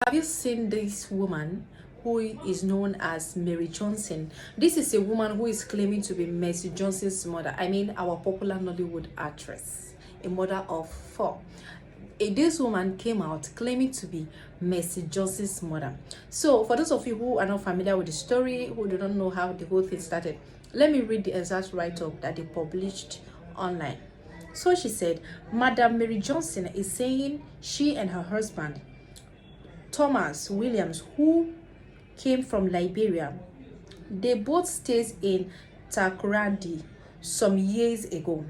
Have you seen this woman who is known as Mary Johnson? This is a woman who is claiming to be Mercy Johnson's mother. I mean, our popular Nollywood actress, a mother of four. This woman came out claiming to be Mercy Johnson's mother. So, for those of you who are not familiar with the story, who do not know how the whole thing started, let me read the exact write-up that they published online. So she said, Madam Mary Johnson is saying she and her husband Thomas Williams, who came from Liberia. They both stayed in Takoradi some years ago.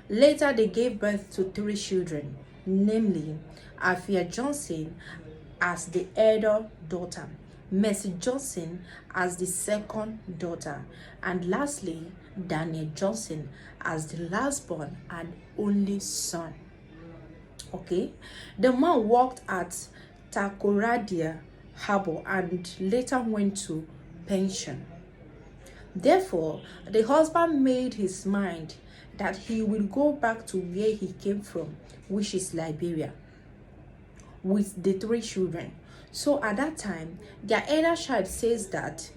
Later, they gave birth to three children, namely Afia Johnson as the elder daughter, Mercy Johnson as the second daughter, and lastly, Daniel Johnson as the last born and only son. Okay, the man worked at Takoradia Harbor and later went to pension. Therefore, the husband made his mind that he will go back to where he came from, which is Liberia, with the three children. So at that time, their elder child says that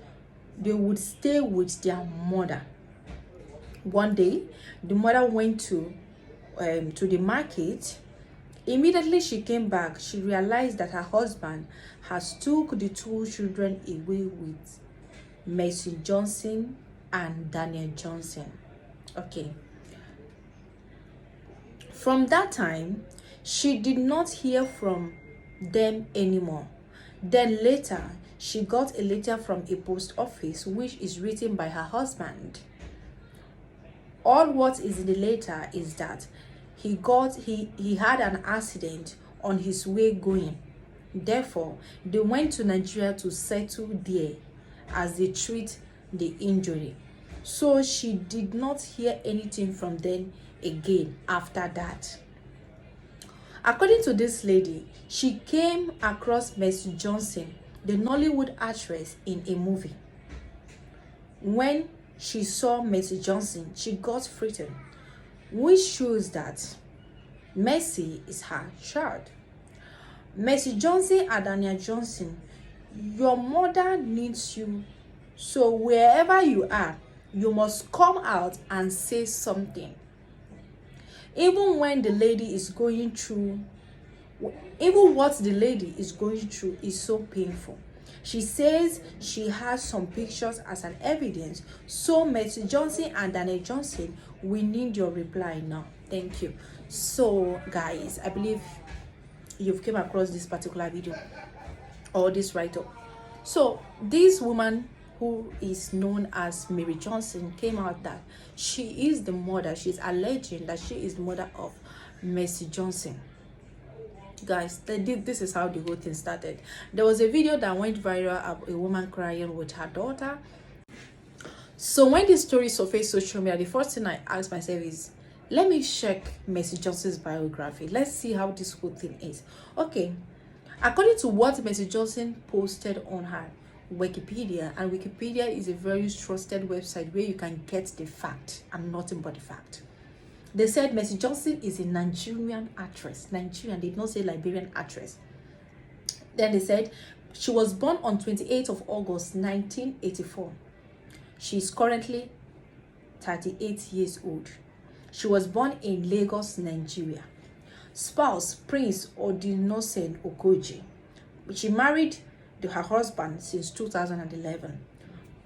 they would stay with their mother. One day, the mother went to the market. Immediately she came back, she realized that her husband has took the two children away with Mercy Johnson and Daniel Johnson. Okay. From that time, she did not hear from them anymore. Then later, she got a letter from a post office which is written by her husband. All what is in the letter is that he had an accident on his way going. Therefore, they went to Nigeria to settle there as they treat the injury. So she did not hear anything from them again after that. According to this lady, she came across Mercy Johnson, the Nollywood actress, in a movie. When she saw Mercy Johnson, she got frightened, which shows that Mercy is her child. Mercy Johnson and Daniel Johnson, your mother needs you. So wherever you are, you must come out and say something. Even when the lady is going through, even what the lady is going through is so painful. She says she has some pictures as an evidence. So Mercy Johnson and Daniel Johnson, we need your reply now. Thank you. So guys, I believe you've came across this particular video or this write-up. So this woman who is known as Mary Johnson came out that she is the mother. She's alleging that she is the mother of Mercy Johnson. Guys, this is how the whole thing started. There was a video that went viral of a woman crying with her daughter. So when this story surfaced social media, the first thing I asked myself is, let me check Mercy Johnson's biography. Let's see how this whole thing is. Okay, according to what Mercy Johnson posted on her Wikipedia, and Wikipedia is a very trusted website where you can get the fact and nothing but the fact. They said Mercy Johnson is a Nigerian actress. Nigerian, they did not say Liberian actress. Then they said she was born on 28th of August 1984. She is currently 38 years old. She was born in Lagos, Nigeria. Spouse Prince Odinosen Okoji. She married her husband since 2011.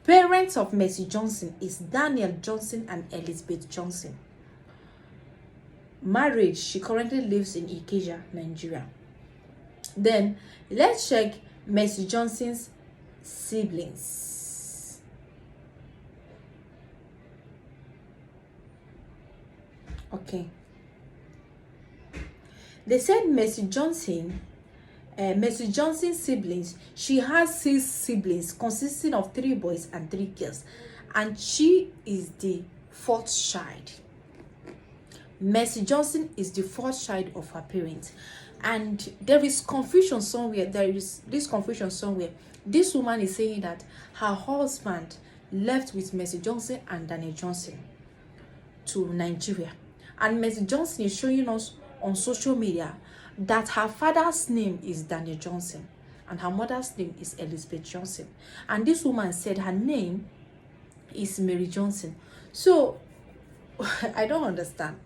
Parents of Mercy Johnson is Daniel Johnson and Elizabeth Johnson. Marriage, she currently lives in Ikeja, Nigeria. Then let's check Mercy Johnson's siblings. Okay. They said Mercy Johnson, Mercy Johnson's siblings, she has 6 siblings consisting of 3 boys and 3 girls, and she is the 4th child. Mercy Johnson is the 4th child of her parents, and there is confusion somewhere. This woman is saying that her husband left with Mercy Johnson and Daniel Johnson to Nigeria, and Mercy Johnson is showing us on social media that her father's name is Daniel Johnson and her mother's name is Elizabeth Johnson. And this woman said her name is Mary Johnson. So I don't understand.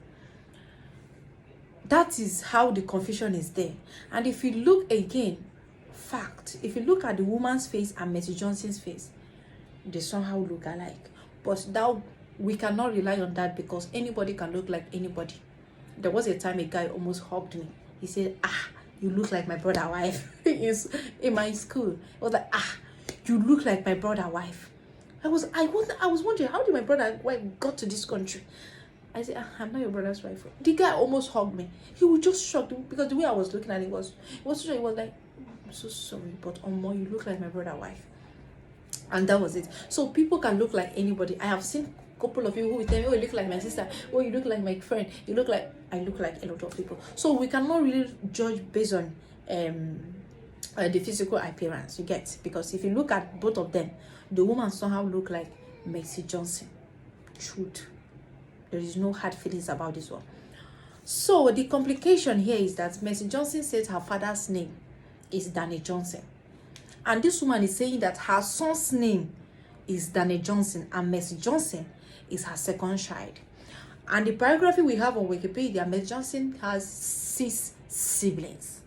That is how the confusion is there. And if you look again, if you look at the woman's face and Mercy Johnson's face, they somehow look alike. But now we cannot rely on that, because anybody can look like anybody. There was a time a guy almost hugged me. He said, you look like my brother wife. In my school, it was like, you look like my brother wife. I was wondering, how did my brother wife got to this country? I said, I'm not your brother's wife. The guy almost hugged me. He was just shocked, because the way I was looking at it was like, I'm so sorry, but you look like my brother's wife. And that was it. So people can look like anybody. I have seen a couple of people who will tell me, oh, you look like my sister, oh, you look like my friend, I look like a lot of people. So we cannot really judge based on the physical appearance, you get. Because if you look at both of them, the woman somehow look like Mercy Johnson. Truth. There is no hard feelings about this one. So the complication here is that Mercy Johnson says her father's name is Danny Johnson. And this woman is saying that her son's name is Danny Johnson, and Mercy Johnson is her second child. And the biography we have on Wikipedia, Mercy Johnson has 6 siblings.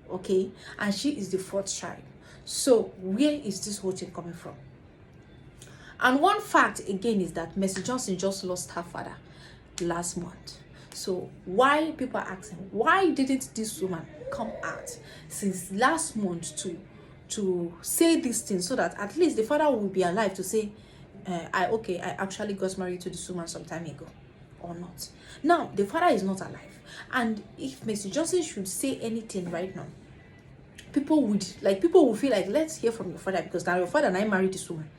Okay? And she is the 4th child. So where is this whole thing coming from? And one fact again is that Mercy Johnson just lost her father last month. So why people are asking, why didn't this woman come out since last month to say this thing, so that at least the father will be alive to say, I actually got married to this woman some time ago, or not. Now the father is not alive, and if Mercy Johnson should say anything right now, people will feel like, let's hear from your father, because now your father and I married this woman.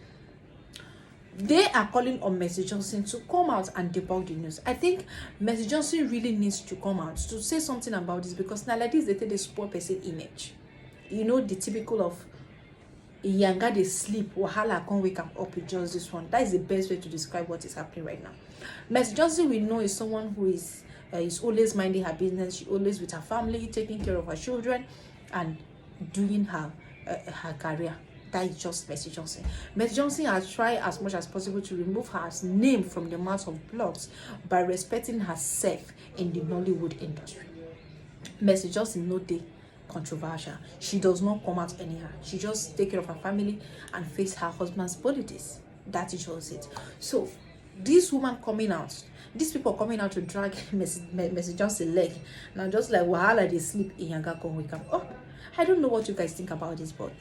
They are calling on Mercy Johnson to come out and debunk the news. I think Mercy Johnson really needs to come out to say something about this, because now like this, they take the poor person image. You know, the typical of a younger they sleep, wahala can't wake up with just this one. That is the best way to describe what is happening right now. Mercy Johnson, we know, is someone who is always minding her business. She always with her family, taking care of her children, and doing her career. That is just Mercy Johnson. Mercy Johnson has tried as much as possible to remove her name from the mouth of blogs by respecting herself in the Nollywood industry. Mercy Johnson no dey controversial. She does not come out anyhow. She just take care of her family and face her husband's politics. That is just it. So this woman coming out, these people coming out to drag Mercy Johnson leg, now just like wahala they sleep in Yanga can wake up. Oh, I don't know what you guys think about this, but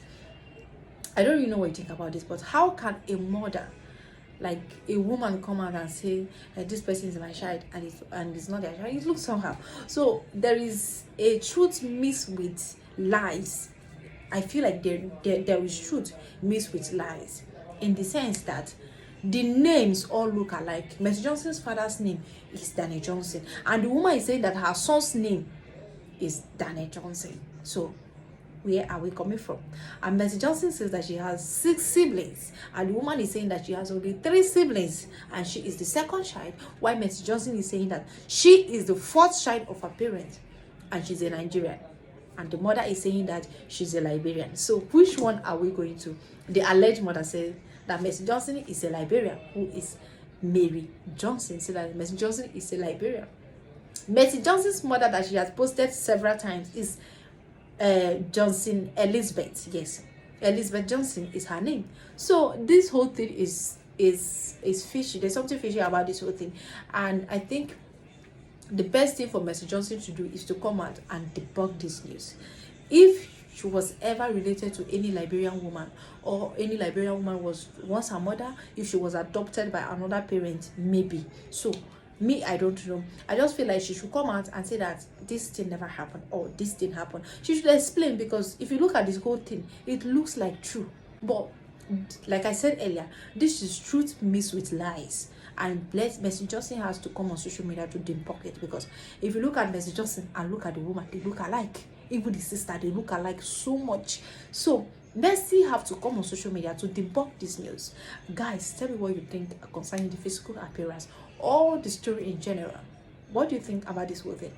I don't really know what you think about this, but how can a mother, like a woman, come out and say this person is my child and it's not their child? It looks somehow. So there is a truth mixed with lies. I feel like there is truth mixed with lies, in the sense that the names all look alike. Mercy Johnson's father's name is Danny Johnson, and the woman is saying that her son's name is Danny Johnson. So where are we coming from? And Mercy Johnson says that she has 6 siblings, and the woman is saying that she has only 3 siblings and she is the second child, while Mercy Johnson is saying that she is the 4th child of her parents and she's a Nigerian, and the mother is saying that she's a Liberian. So which one are we going to? The alleged mother says that Mercy Johnson is a Liberian, who is Mary Johnson, so that Mercy Johnson is a Liberian. Mercy Johnson's mother, that she has posted several times, is Johnson Elizabeth. Yes, Elizabeth Johnson is her name. So this whole thing is fishy. There's something fishy about this whole thing, and I think the best thing for Mercy Johnson to do is to come out and debunk this news. If she was ever related to any Liberian woman, or any Liberian woman was once her mother, if she was adopted by another parent, maybe. So me, I don't know. I just feel like she should come out and say that this thing never happened, or this thing happened. She should explain, because if you look at this whole thing, it looks like true. But like I said earlier, this is truth mixed with lies. And Mercy Johnson has to come on social media to debunk it, because if you look at Mercy Johnson and look at the woman, they look alike. Even the sister, they look alike so much. So Mercy have to come on social media to debunk this news. Guys, tell me what you think concerning the physical appearance or the story in general. What do you think about this whole thing?